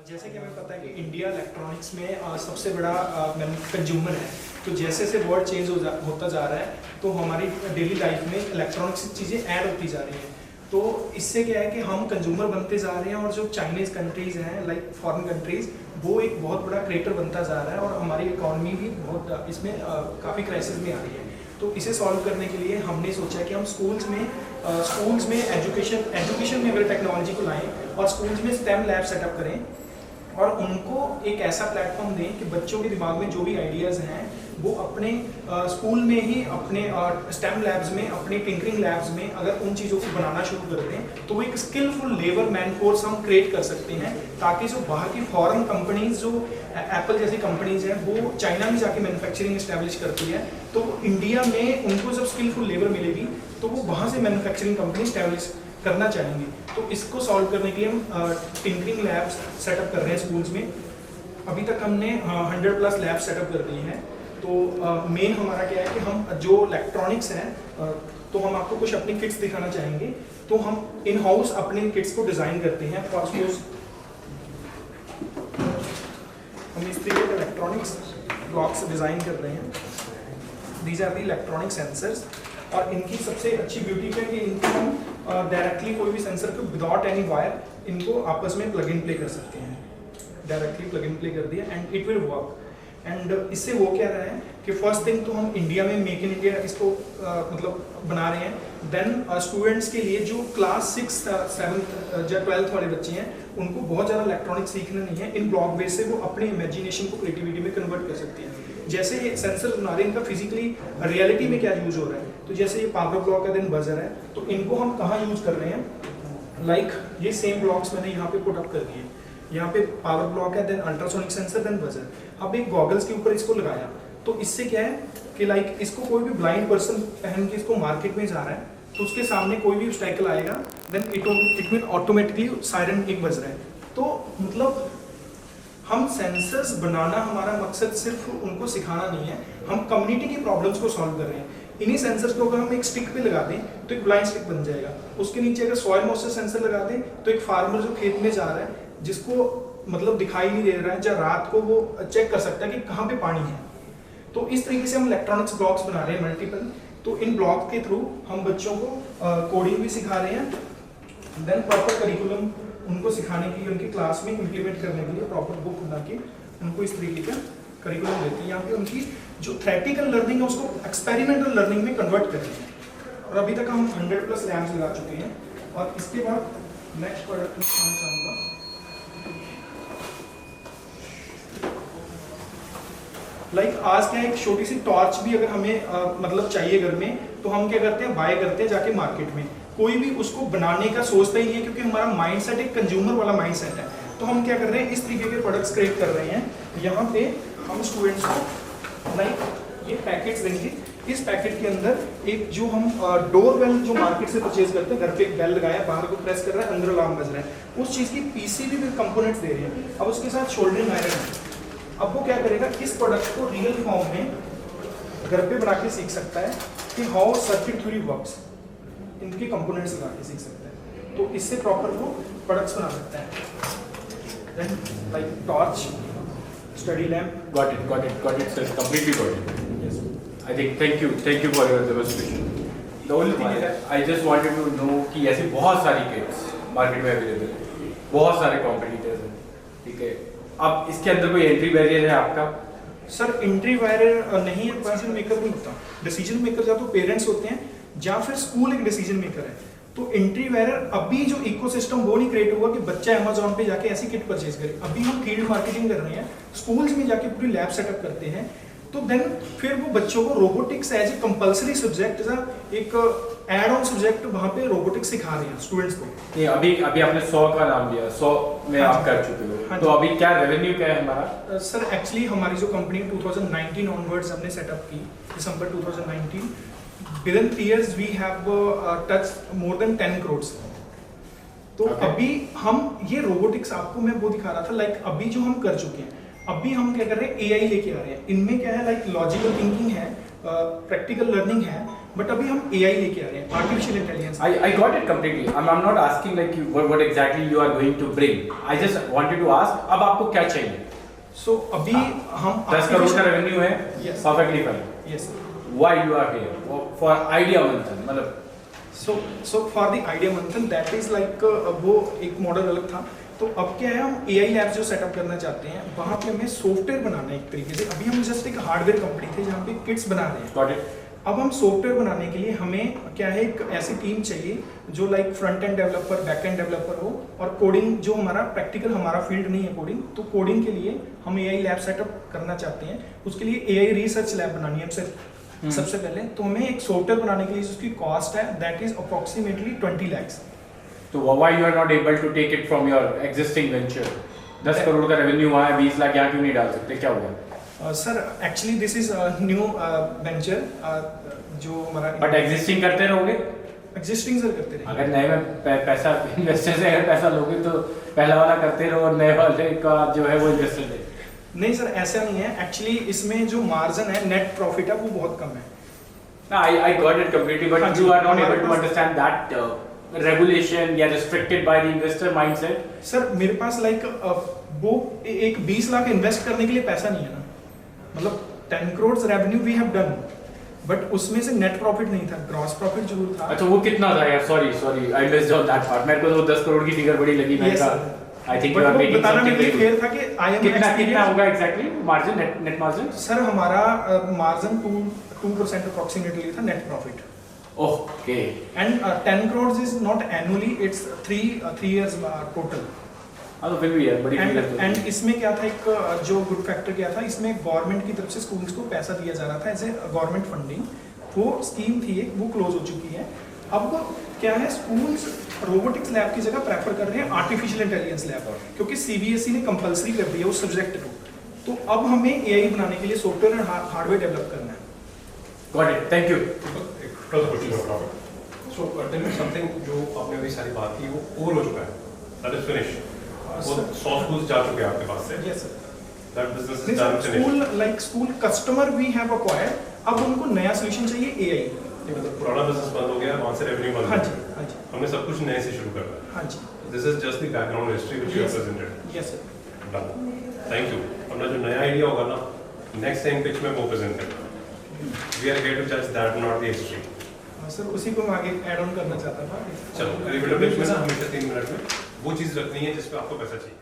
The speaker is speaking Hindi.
जैसे कि हमें पता है कि इंडिया इलेक्ट्रॉनिक्स में सबसे बड़ा कंज्यूमर है। तो जैसे जैसे वर्ल्ड चेंज होता जा रहा है तो हमारी डेली लाइफ में इलेक्ट्रॉनिक्स चीज़ें ऐड होती जा रही हैं। तो इससे क्या है कि हम कंज्यूमर बनते जा रहे हैं और जो चाइनीज़ कंट्रीज़ हैं लाइक फॉरेन कंट्रीज़ वो एक बहुत बड़ा क्रिएटर बनता जा रहा है और हमारी इकॉनमी भी बहुत इसमें काफ़ी क्राइसिस में आ रही है। तो इसे सॉल्व करने के लिए हमने सोचा कि हम स्कूल्स में एजुकेशन में अगर टेक्नोलॉजी को लाएं और स्कूल्स में स्टेम लैब सेटअप करें और उनको एक ऐसा प्लेटफॉर्म दें कि बच्चों के दिमाग में जो भी आइडियाज़ हैं वो अपने स्कूल में ही अपने स्टेम लैब्स में अपने टिंकरिंग लैब्स में अगर उन चीज़ों को बनाना शुरू कर दें तो वो एक स्किलफुल लेबर मैन फोर्स हम क्रिएट कर सकते हैं, ताकि जो बाहर की फॉरेन कंपनीज जो एप्पल जैसी कंपनीज हैं वो चाइना में जाके मैन्युफैक्चरिंग इस्टेब्लिश करती है, तो इंडिया में उनको जब स्किलफुल लेबर मिलेगी तो वो वहाँ से मैन्युफैक्चरिंग कंपनी इस्टेब्लिश करना चाहेंगे। तो इसको सॉल्व करने के लिए हम टिंकरिंग लैब्स सेटअप कर रहे हैं स्कूल्स में। अभी तक हमने 100+ लैब सेटअप कर दिए हैं। तो मेन हमारा क्या है कि हम जो इलेक्ट्रॉनिक्स हैं तो हम आपको कुछ अपनी किट्स दिखाना चाहेंगे। तो हम इन हाउस अपने किट्स को डिज़ाइन करते हैं। फॉर सपोज हम इस तरीके के इलेक्ट्रॉनिक्स ब्लॉक्स डिज़ाइन कर रहे हैं। These are the electronic sensors और इनकी सबसे अच्छी ब्यूटी है कि इनको हम डायरेक्टली कोई भी सेंसर को विदाउट एनी वायर इनको आपस में प्लग इन प्ले कर सकते हैं। डायरेक्टली प्लग इन प्ले कर दिया and it will work. And इससे वो क्या रहा है कि फर्स्ट थिंग तो हम इंडिया में मेक इन इंडिया इसको मतलब बना रहे हैं। देन स्टूडेंट्स के लिए जो क्लास 6, 7 या 12th वाले बच्चे हैं उनको बहुत ज़्यादा इलेक्ट्रॉनिक्स सीखना नहीं है। इन ब्लॉक बेस से वो अपने इमेजिनेशन को क्रिएटिविटी में कन्वर्ट कर सकते हैं। जैसे ये सेंसर बना रहे हैं इनका फिजिकली रियलिटी में क्या यूज हो रहा है, तो जैसे ये पावर ब्लॉक है देन बजर है, तो इनको हम कहाँ यूज कर रहे हैं। लाइक ये सेम ब्लॉक्स मैंने यहाँ पे पुट अप कर दिए। यहाँ पे पावर ब्लॉक है then ultrasonic sensor then buzzer. अब एक गॉगल्स के ऊपर इसको लगाया तो इससे क्या है कि लाइक इसको कोई भी ब्लाइंड पर्सन पहन के इसको मार्केट में जा रहा है तो उसके सामने कोई भी ऑब्स्टैकल आएगा then it will automatically siren एक बज रहा है। तो मतलब हम सेंसर्स बनाना हमारा मकसद सिर्फ उनको सिखाना नहीं है, हम कम्युनिटी की प्रॉब्लम्स को सॉल्व कर रहे हैं। इन्हीं सेंसर्स को अगर हम एक स्टिक पे लगा दें तो एक ब्लाइंड स्टिक बन जाएगा। उसके नीचे अगर सॉइल मॉइस्चर सेंसर लगा दें तो एक फार्मर जो खेत में जा रहा है जिसको मतलब दिखाई नहीं दे रहा है या रात को वो चेक कर सकता है कि कहाँ पे पानी है। तो इस तरीके से हम इलेक्ट्रॉनिक्स ब्लॉक्स बना रहे हैं मल्टीपल। तो इन ब्लॉक के थ्रू हम बच्चों को कोडिंग भी सिखा रहे हैं। देन प्रॉपर करिकुलम उनको सिखाने के लिए उनकी क्लास में इम्प्लीमेंट करने के लिए प्रॉपर बुक बना के उनको इस तरीके का करिकुलम देते हैं। यहाँ पे उनकी जो थ्योरेटिकल लर्निंग है उसको एक्सपेरिमेंटल लर्निंग में कन्वर्ट कर रहे हैं। और अभी तक हम 100+ लैब्स लगा चुके हैं। और इसके बाद नेक्स्ट प्रोडक्ट दिखाना चाहूँगा। लाइक आज क्या एक छोटी सी टॉर्च भी अगर हमें मतलब चाहिए घर में तो हम क्या करते हैं, बाय करते हैं जाके मार्केट में। कोई भी उसको बनाने का सोचता ही नहीं है क्योंकि हमारा माइंडसेट एक कंज्यूमर वाला माइंडसेट है। तो हम क्या कर रहे हैं, इस तरीके के प्रोडक्ट्स क्रिएट कर रहे हैं। यहाँ पे हम स्टूडेंट्स को लाइक ये पैकेट्स देंगे। इस पैकेट के अंदर एक जो हम डोर बेल जो मार्केट से परचेज करते हैं, घर पे एक बेल लगाया, बाहर को प्रेस कर रहा है, अंदर अलार्म बज रहा है, उस चीज़ की पीसीबी में कंपोनेंट्स दे रहे हैं। अब उसके साथ शोल्डरिंग आयरन है। अब वो क्या करेगा, इस प्रोडक्ट को रियल फॉर्म में घर पे बना के सीख सकता है कि हाउ सर्किट थ्योरी वर्क्स, इनके कंपोनेंट्स लगा के सीख सकता है। तो इससे प्रॉपर वो प्रोडक्ट्स बना सकता है। Then like torch, study lamp. Got it, sir. Completely got it. Yes. I think thank you for your demonstration. The only thing is I just wanted to know कि ऐसी बहुत सारी किट्स मार्केट में अवेलेबल है, बहुत सारे कॉम्पिटिटर्स हैं, ठीक है। अब इसके अंदर कोई एंट्री बैरियर है आपका? सर एंट्री बैरियर नहीं है, डिसीजन मेकर नहीं होता। डिसीजन मेकर या तो पेरेंट्स होते हैं या फिर स्कूल एक डिसीजन मेकर है। तो एंट्री बैरियर अभी जो इकोसिस्टम वो नहीं क्रिएट हुआ कि बच्चा अमेज़न पे जाके ऐसी किट परचेज करे। अभी हम फील्ड मार्केटिंग कर रहे हैं, स्कूल्स में जाके पूरी लैब सेटअप करते हैं। तो देन फिर वो बच्चों को robotics as a compulsory subject, एक एड ऑन सब्जेक्ट वहाँ पे रोबोटिक्स सिखा रहे हैं स्टूडेंट्स को। ये अभी आपने 100 का नाम लिया, 100 में आप कर चुके हो, तो अभी क्या रेवेन्यू क्या है हमारा? सर एक्चुअली हमारी जो कंपनी 2019 ऑनवर्ड्स हमने सेटअप की, दिसंबर 2019, within 3 years we have touched more than 10 crores। तो अभी हम ये रोबोटिक्स आपको मैं वो दिखा रहा था, लाइक अभी जो हम कर चुके हैं, अभी हम क्या कर रहे हैं, एआई लेके आ रहे हैं। इनमें क्या है, लाइक लॉजिकल थिंकिंग है, प्रैक्टिकल लर्निंग है बट अभी हम AI लेके आ रहे हैं, artificial intelligence. I got it completely. I'm not asking like you what exactly you are going to bring. I just wanted to ask अब आपको क्या चाहिए? सो अभी हम 10 करोड़ का रेवेन्यू है, Yes. perfectly fine. Yes Why you are here? For idea मंथन मतलब सो फॉर द आइडिया मंथन दैट इज लाइक वो एक मॉडल अलग था। तो अब क्या है, हम AI लैब्स जो सेटअप करना चाहते हैं वहाँ पे हमें सॉफ्टवेयर बनाना है एक तरीके से। अभी हम जस्ट एक हार्डवेयर कंपनी थे जहाँ पे किट्स बना रहे हैं। got it. अब हम सॉफ्टवेयर बनाने के लिए हमें क्या है, एक ऐसी टीम चाहिए जो like front end developer, back end developer हो, और कोडिंग जो हमारा प्रैक्टिकल हमारा फील्ड नहीं है कोडिंग, तो कोडिंग के लिए हम AI लैब सेटअप करना चाहते हैं। उसके लिए AI रिसर्च लैब बनानी है सबसे पहले। तो हमें एक सॉफ्टवेयर बनाने के लिए जिसकी कॉस्ट है दैट इज अप्रोक्सीमेटली 20 lakhs। तो why you are not able to take it from your existing venture? 10 crore का रेवेन्यू वहाँ है, 20 लाख यहाँ क्यों नहीं डाल सकते, क्या हुआ? Sir actually this is new venture जो हमारा बट एग्जिस्टिंग करते रहोगे? एग्जिस्टिंग सर करते रहे। अगर नए में पैसा इन्वेस्टर से अगर पैसा लोगे तो पहला वाला करते रहो और नए वाले का जो है वो इन्वेस्टर दे। नहीं सर ऐसा नहीं है, एक्चुअली इसमें जो मार्जिन है, नेट प्रॉफिट है, वो बहुत कम है। I got it completely, but हाँ you जी, are not हमारे able to pass- understand that regulation या restricted by the investor mindset. Sir मेरे पास लाइक वो एक 20 लाख इन्वेस्ट करने के लिए पैसा नहीं है ना। मतलब 10 crore revenue we have done, but उसमें से नेट प्रॉफिट नहीं था, ग्रॉस प्रॉफिट जरूर था। अच्छा वो कितना था यार? Sorry I missed out that part. मेरे को तो 10 करोड़ की फिगर बड़ी लगी। मैंने Yes, कहा sir. I think But you are वो मेकिंग बताना मेरे लिए समथिंग। फेयर था कि आई एम कितना होगा exactly margin, net margin? Sir हमारा मार्जिन 2% अप्रोक्सीमेटली था net profit. Okay and 10 crore is not annually, it's 3 years total. हाँ तो फिर भी यार बड़ी फिगर तो एंड इसमें क्या था, एक जो गुड फैक्टर क्या था, इसमें गवर्नमेंट की तरफ से स्कूल्स को पैसा दिया जा रहा था एज ए गवर्नमेंट फंडिंग। वो स्कीम थी एक, वो क्लोज हो चुकी है। अब क्या है, स्कूल्स रोबोटिक्स लैब की जगह प्रेफर कर रहे हैं आर्टिफिशियल इंटेलिजेंस लैब, क्योंकि CBSE ने कंपलसरी कर दिया उस सब्जेक्ट को। तो अब हमें AI बनाने के लिए सॉफ्टवेयर और हार्डवेयर डेवलप करना है। Got it, thank you. So, tell me something जो आपने अभी सारी बात की वो ओवर हो चुका है, that is finished. वो 100 schools जा चुके हैं आपके पास से. Yes sir. That business is done, finished. School customer we have acquired, अब उनको नया सोल्यूशन चाहिए AI। ये मतलब पुराना बिजनेस बंद हो गया, वहाँ से रेवेन्यू बंद हो हाँ गया. जी हाँ जी हमने सब कुछ नए से शुरू करना है. हाँ जी। This is just the background history which you have presented. Yes sir. Done. Thank you. अपना जो नया आइडिया होगा ना, next time pitch में वो present करना. We are here to judge that, not the history. Sir उसी को मैं आगे ऐड ऑन करना चाहता था। चलो, elevator pitch में ना हमेशा 3 मिनट में वो चीज़ रखनी है जिस पे आपको पैसा चाहिए.